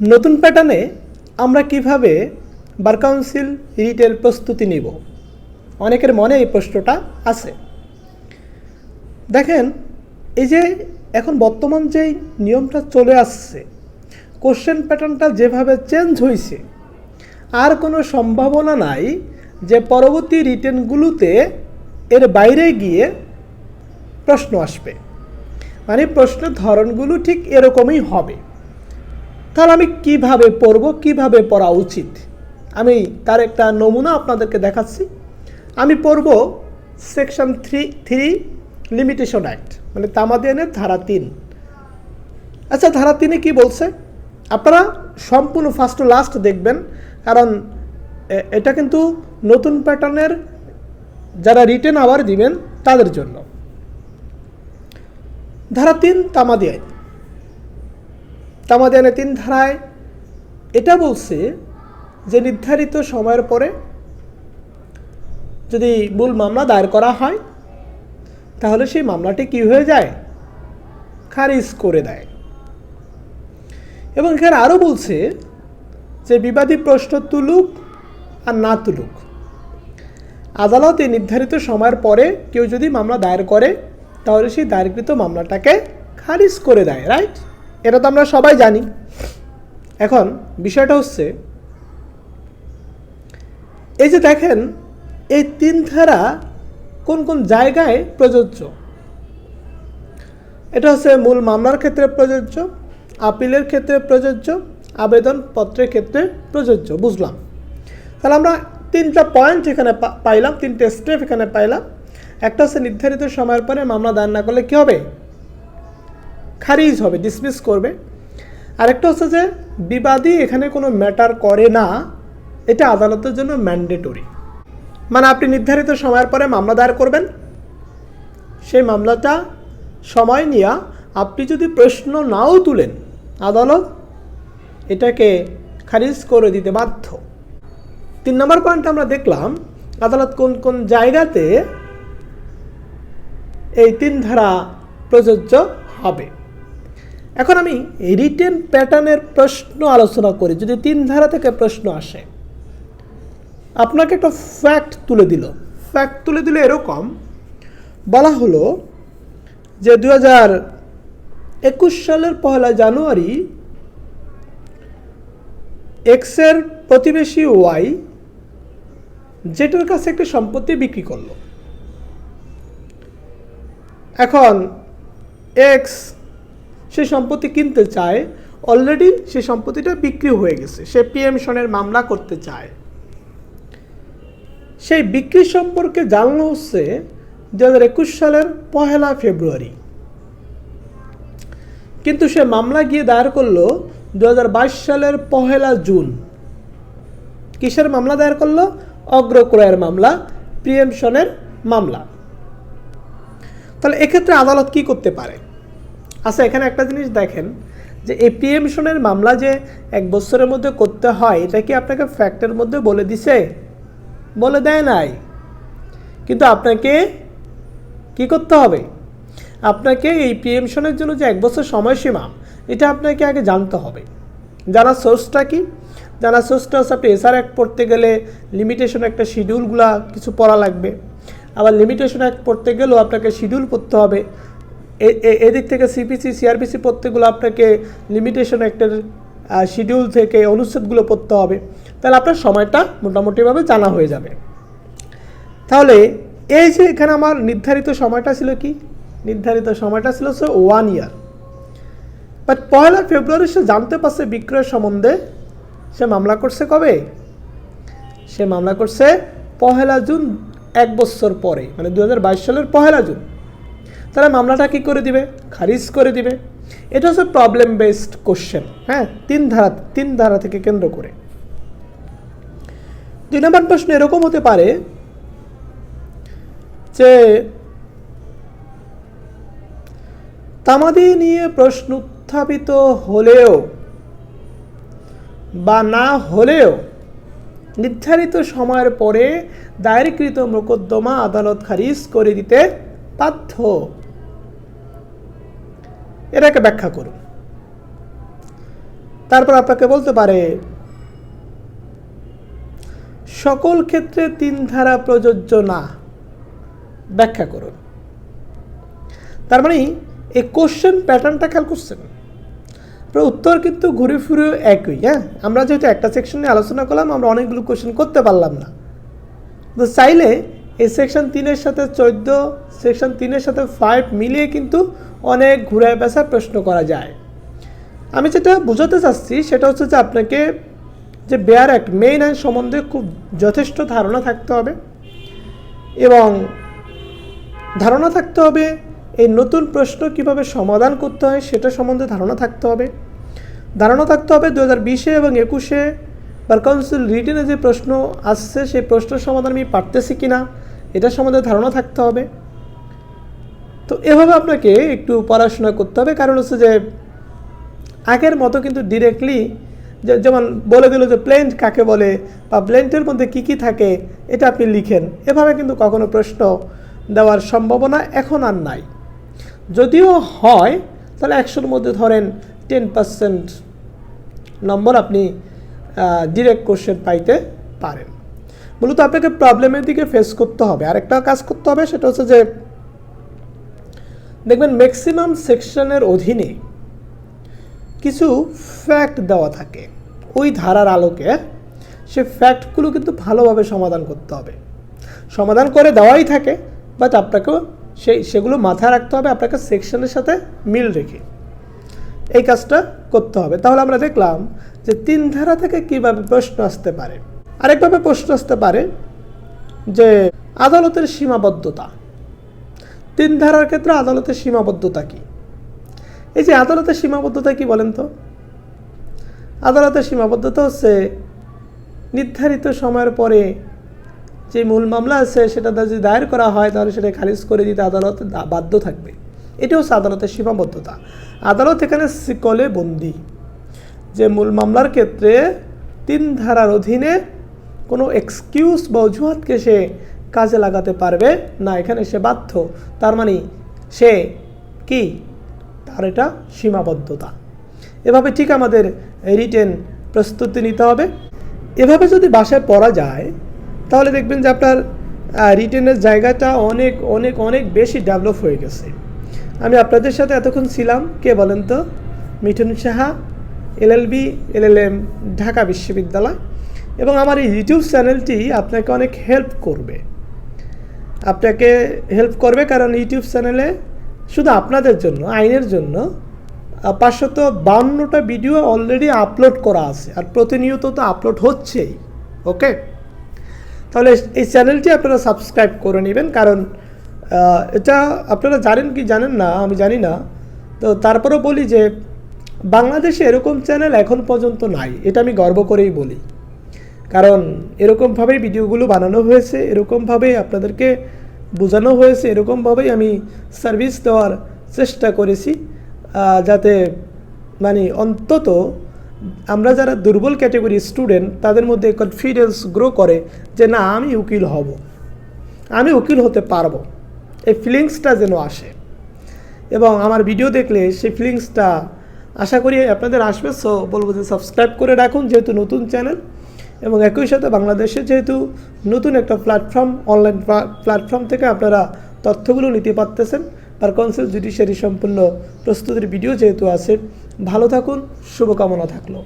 নতুন প্যাটার্নে আমরা কিভাবে বার কাউন্সিল রিটের প্রস্তুতি নিব? অনেকের মনে এই প্রশ্নটা আছে। দেখেন, এই যে এখন বর্তমান যেই নিয়মটা চলে আসছে, কোশ্চেন প্যাটার্নটা যেভাবে চেঞ্জ হয়েছে, আর কোনো সম্ভাবনা নাই যে পরবর্তী রিটেনগুলোতে এর বাইরে গিয়ে প্রশ্ন আসবে। মানে প্রশ্নের ধরনগুলো ঠিক এরকমই হবে। তাহলে আমি কিভাবে পড়ব, কিভাবে পড়া উচিত, আমি তার একটা নমুনা আপনাদেরকে দেখাচ্ছি। আমি পড়ব সেকশন 3 লিমিটেশন অ্যাক্ট, মানে তামাদি আইনের ধারা 3। আচ্ছা, ধারা 3-এ কী বলছে আপনারা সম্পূর্ণ ফার্স্ট টু লাস্ট দেখবেন, কারণ এটা কিন্তু নতুন প্যাটার্নের যারা রিটেন আবার দিবেন তাদের জন্য। ধারা 3 তামাদি আইন। তামাদি আইনের 3 ধারায় এটা বলছে যে নির্ধারিত সময়ের পরে যদি মূল মামলা দায়ের করা হয় তাহলে সেই মামলাটি কি হয়ে যায়? খারিজ করে দেয়। এবং এখানে আরও বলছে যে বিবাদী প্রশ্ন তুলুক আর না তুলুক, আদালত এই নির্ধারিত সময়ের পরে কেউ যদি মামলা দায়ের করে তাহলে সেই দায়েরকৃত মামলাটাকে খারিজ করে দেয়। রাইট? এটা তো আমরা সবাই জানি। এখন বিষয়টা হচ্ছে এই যে দেখেন, এই 3 ধারা কোন কোন জায়গায় প্রযোজ্য। এটা হচ্ছে মূল মামলার ক্ষেত্রে প্রযোজ্য, আপিলের ক্ষেত্রে প্রযোজ্য, আবেদনপত্রের ক্ষেত্রে প্রযোজ্য। বুঝলাম। তাহলে আমরা 3টা পয়েন্ট এখানে পাইলাম, 3টে স্টেপ এখানে পাইলাম। একটা হচ্ছে নির্ধারিত সময়ের পরে মামলা দায়ের না করলে কী হবে? খারিজ হবে, ডিসমিস করবে। আরেকটা হচ্ছে যে বিবাদী এখানে কোনো ম্যাটার করে না, এটা আদালতের জন্য ম্যান্ডেটরি। মানে আপনি নির্ধারিত সময়ের পরে মামলা দায়ের করবেন, সেই মামলাটা সময় নিয়ে আপনি যদি প্রশ্ন নাও তুলেন, আদালত এটাকে খারিজ করে দিতে বাধ্য। 3 নম্বর পয়েন্ট আমরা দেখলাম আদালত কোন কোন জায়গাতে এই 3 ধারা প্রযোজ্য হবে। এখন আমি রিটেন প্যাটার্নের প্রশ্ন আলোচনা করি। যদি 3 ধারা থেকে প্রশ্ন আসে, আপনাকে একটা ফ্যাক্ট তুলে দিল এরকম বলা হলো যে 2021 সালের 1 জানুয়ারি এক্সের প্রতিবেশী ওয়াই জেটের কাছে একটি সম্পত্তি বিক্রি করলো। এখন এক্স সে সম্পত্তি কিনতে চায়, অলরেডি সে সম্পত্তিটা বিক্রি হয়ে গেছে, সে প্রিএমশনের মামলা করতে চায়। সেই বিক্রি সম্পর্কে জানানো হচ্ছে 2021 সালের 1 ফেব্রুয়ারি, কিন্তু সে মামলা গিয়ে দায়ের করলো 2022 সালের 1 জুন। কিসের মামলা দায়ের করলো? অগ্রক্রয়ের মামলা, প্রিএমশনের মামলা। তাহলে এক্ষেত্রে আদালত কি করতে পারে? আচ্ছা, এখানে একটা জিনিস দেখেন যে এই প্রিএমশনের মামলা যে 1 বছরের মধ্যে করতে হয়, এটা কি আপনাকে ফ্যাক্টের মধ্যে বলে দিছে? বলে দেয় নাই। কিন্তু আপনাকে কি করতে হবে? আপনাকে এই প্রিএমশনের জন্য যে 1 বছর সময়সীমা, এটা আপনাকে আগে জানতে হবে। জানার সোর্সটা কি? জানার সোর্সটা হচ্ছে আপনি এসআর অ্যাক্ট পড়তে গেলে লিমিটেশন একটা শিডিউলগুলা কিছু পড়া লাগবে। আবার লিমিটেশন অ্যাক্ট পড়তে গেলেও আপনাকে শিডিউল পড়তে হবে। এদিক থেকে সিপিসি সিআরপিসি পড়তেগুলো আপনাকে লিমিটেশন অ্যাক্টের শিডিউল থেকে অনুচ্ছেদগুলো পড়তে হবে। তাহলে আপনার সময়টা মোটামুটিভাবে জানা হয়ে যাবে। তাহলে এই যে এখানে আমার নির্ধারিত সময়টা ছিল কি? নির্ধারিত সময়টা ছিল 1 ইয়ার। বাট 1 ফেব্রুয়ারি সে জানতে পারছে বিক্রয়ের সম্বন্ধে, সে মামলা করছে কবে? সে মামলা করছে 1 জুন, 1 বছর পরে, মানে 2022 সালের 1 জুন। তাহলে মামলাটা কি করে দিবে? খারিজ করে দিবে। এটা হচ্ছে প্রবলেম বেসড কোশ্চেন। হ্যাঁ, 3 ধারা থেকে কেন্দ্র করে। 2 নম্বর প্রশ্ন এরকম হতে পারে যে তামাদি নিয়ে প্রশ্ন উত্থাপিত হলেও বা না হলেও নির্ধারিত সময়ের পরে দায়েরকৃত মোকদ্দমা আদালত খারিজ করে দিতে বাধ্য। এটাকে ব্যাখ্যা করুন। তারপর আপনাকে বলতে পারে সকল ক্ষেত্রে 3 ধারা প্রযোজ্য না, ব্যাখ্যা করুন। তার মানে এই কোশ্চেন প্যাটার্নটা খেয়াল করছেন, উত্তর কিন্তু ঘুরে ফিরে একই। হ্যাঁ, আমরা যেহেতু একটা সেকশন নিয়ে আলোচনা করলাম, আমরা অনেকগুলো কোশ্চেন করতে পারলাম না, তো চাইলে এই সেকশন 3-এর সাথে 14, সেকশন 3-এর সাথে 5 মিলিয়ে কিন্তু অনেক ঘুরে বেসা প্রশ্ন করা যায়। আমি যেটা বোঝাতে চাচ্ছি সেটা হচ্ছে যে আপনাকে যে বেয়ার অ্যাক্ট, মেইন আইন সম্বন্ধে খুব যথেষ্ট ধারণা থাকতে হবে, এবং ধারণা থাকতে হবে এই নতুন প্রশ্ন কিভাবে সমাধান করতে হয় সেটা সম্বন্ধে ধারণা থাকতে হবে। ধারণা থাকতে হবে 2020-এ এবং 21-এ বার কাউন্সিল রিটেনে যে প্রশ্ন আসছে সেই প্রশ্নের সমাধান আমি পারতেছি কিনা এটা সম্বন্ধে ধারণা থাকতে হবে। তো এভাবে আপনাকে একটু পড়াশোনা করতে হবে, কারণ হচ্ছে যে আগের মতো কিন্তু ডিরেক্টলি যেমন বলে দিল যে প্লেন্ট কাকে বলে বা প্লেন্টের মধ্যে কি কি থাকে এটা আপনি লিখেন, এভাবে কিন্তু কখনো প্রশ্ন দেওয়ার সম্ভাবনা এখন আর নাই। যদিও হয় তাহলে 100-এর মধ্যে ধরেন 10% নম্বর আপনি ডিরেক্ট কোশ্চেন পাইতে পারেন। মূলত আপনাকে প্রবলেমের দিকে ফেস করতে হবে। আরেকটা কাজ করতে হবে, সেটা হচ্ছে যে দেখবেন ম্যাক্সিমাম সেকশনের অধীনে কিছু ফ্যাক্ট দেওয়া থাকে, ওই ধারার আলোকে সে ফ্যাক্টগুলো কিন্তু ভালোভাবে সমাধান করতে হবে। সমাধান করে দেওয়াই থাকে, বাট আপনাকেও সেগুলো মাথায় রাখতে হবে, আপনাকে সেকশনের সাথে মিল রেখে এই কাজটা করতে হবে। তাহলে আমরা দেখলাম যে 3 ধারা থেকে কীভাবে প্রশ্ন আসতে পারে। আরেকভাবে প্রশ্ন আসতে পারে যে আদালতের সীমাবদ্ধতা। 3 ধারার ক্ষেত্রে আদালতের সীমাবদ্ধতা কী? এই যে আদালতের সীমাবদ্ধতা কি বলেন তো? আদালতের সীমাবদ্ধতা হচ্ছে নির্ধারিত সময়ের পরে যে মূল মামলা আছে সেটা যদি দায়ের করা হয় তাহলে সেটা খারিজ করে দিতে আদালত বাধ্য থাকবে। এটা হচ্ছে আদালতের সীমাবদ্ধতা। আদালত এখানে শিকলে বন্দী, যে মূল মামলার ক্ষেত্রে 3 ধারার অধীনে কোনো এক্সকিউজ বা অজুহাতকে সে কাজে লাগাতে পারবে না, এখানে সে বাধ্য। তার মানে সে কি, তার এটা সীমাবদ্ধতা। এভাবে ঠিক আমাদের রিটেন প্রস্তুতি নিতে হবে। এভাবে যদি বাসায় পড়া যায় তাহলে দেখবেন যে আপনার রিটেনের জায়গাটা অনেক অনেক অনেক বেশি ডেভেলপ হয়ে গেছে। আমি আপনাদের সাথে এতক্ষণ ছিলাম, কে বলেন তো? মিঠুন সাহা, LLB LLM, ঢাকা বিশ্ববিদ্যালয়। এবং আমার এই ইউটিউব চ্যানেলটি আপনাকে অনেক হেল্প করবে, কারণ ইউটিউব চ্যানেলে শুধু আপনাদের জন্য, আইনের জন্য 552টা ভিডিও অলরেডি আপলোড করা আছে, আর প্রতিনিয়ত তো আপলোড হচ্ছেই। ওকে, তাহলে এই চ্যানেলটি আপনারা সাবস্ক্রাইব করে নেবেন, কারণ এটা আপনারা জানেন কি জানেন না আমি জানি না, তো তারপরেও বলি যে বাংলাদেশে এরকম চ্যানেল এখন পর্যন্ত নাই, এটা আমি গর্ব করেই বলি। কারণ এরকমভাবেই ভিডিওগুলো বানানো হয়েছে, এরকমভাবেই আপনাদেরকে বোঝানো হয়েছে, এরকমভাবেই আমি সার্ভিস দেওয়ার চেষ্টা করেছি, যাতে মানে অন্তত আমরা যারা দুর্বল ক্যাটাগরি স্টুডেন্ট তাদের মধ্যে কনফিডেন্স গ্রো করে যে না, আমি উকিল হব, আমি উকিল হতে পারবো, এই ফিলিংসটা যেন আসে। এবং আমার ভিডিও দেখলে সেই ফিলিংসটা আশা করি আপনাদের আসবে। সো বলবো যে সাবস্ক্রাইব করে রাখুন, যেহেতু নতুন চ্যানেল, এবং একই সাথে বাংলাদেশে যেহেতু নতুন একটা প্ল্যাটফর্ম, অনলাইন প্ল্যাটফর্ম থেকে আপনারা তথ্যগুলো নিতে পারতেছেন। বার কাউন্সিল জুডিশিয়ারি সম্পূর্ণ প্রস্তুতির ভিডিও যেহেতু আছে। ভালো থাকুন, শুভকামনা থাকলো।